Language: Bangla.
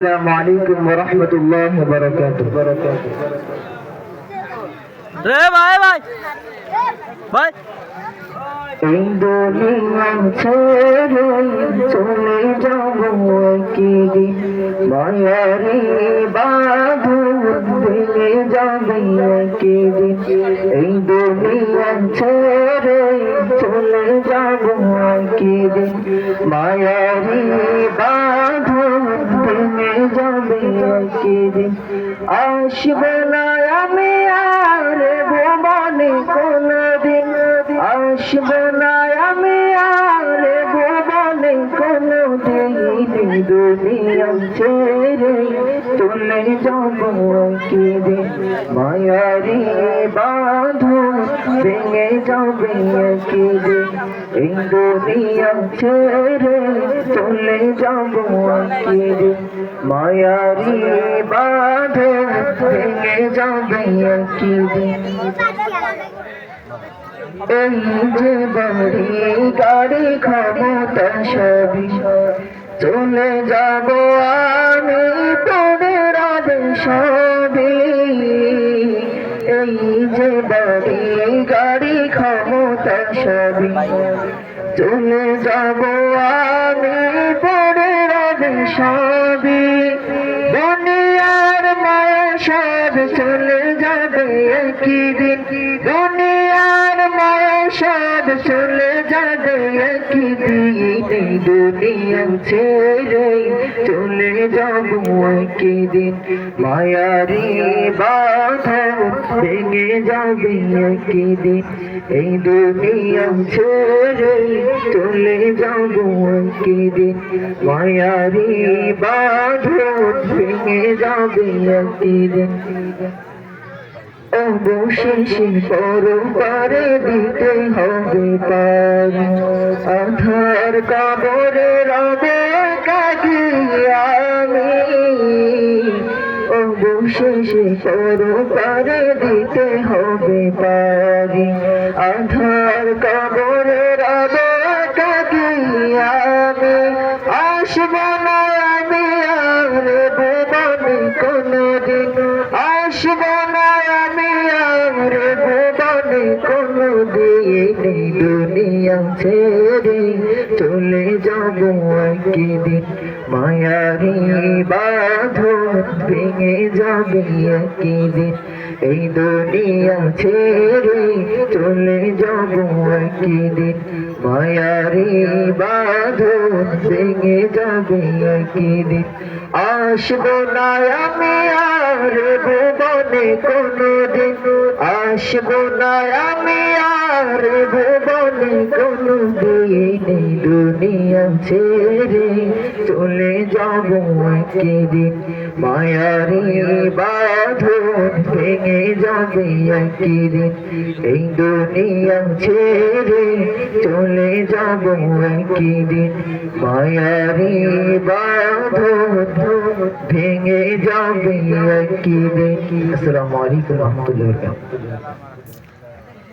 السلام عليكم ورحمة الله وبركاته রে ভাই ভাই ভাই এই দুনিয়া ছেড়ে চলে যাব একদিন মায়ারি বাঁধন ভেঙে যাবে একদিন এই দুনিয়া ছেড়ে চলে যাব একদিন মায়ারি বাঁধন ভেঙে যাবে একদিন আসবে না আমি আর ভুবনে কোনদিন আসবে না আমি আর ভুবনে কোনদিন দুনিয়া ছেড়ে চলে যাব একদিন মায়ারি বাঁধন ভেঙে যাবে একদিন এই দুনিয়া ছেড়ে চলে যাব একদিন মায়ারি বাঁধন ভেঙে যাবে একদিন এই যে বাড়ি গাড়ি ক্ষমতা সবই চলে যাব আমি তোদের সবই এই যে বাড়ি গাড়ি ক্ষমতা সবই চলে যাব আমি তোদের সবই দুনিয়ার মায়া সব চলে যাবে একদিন দুনিয়ার মায়া সব চলে যাবে একদিন দুনিয়া ছেড়ে চলে যাব একদিন মায়ারি বাঁধন ভেঙে যাবে একদিন এই দুনিয়া ছেড়ে চলে যাব একদিন মায়ারি বাঁধন ভেঙে যাবে একদিন অবশেষে পরপারে দিতে হবে পার আধার কবরে রবে কাজী আমি অবশেষে পরপারে দিতে হবে পারি আধার কবরে রবে কাজী আমি আসব না আমি আর ভুবনে কোনদিন আসব না আমি আর ভুবনে কোনদিন দুনিয়া ছেড়ে চলে যাব একদিন মায়ারি বাঁধন ভেঙে যাবে একদিন এই দুনিয়া ছেড়ে চলে যাব একদিন মায়ারি বাঁধন ভেঙে যাবে একদিন আসব না আমি আর ভুবনে কোনদিন আসব না আমি আর ভুবনে কোনদিন দুনিয়া ছেড়ে চলে যাব একদিন মায়ারি বাঁধন ভেঙে যাবে একদিন এই দুনিয়া ছেড়ে চলে যাব একদিন মায়ারি বাঁধন ভেঙে যাবে একদিন। আসসালামু আলাইকুম ওয়া রাহমাতুল্লাহি ওয়া বারাকাতুহু।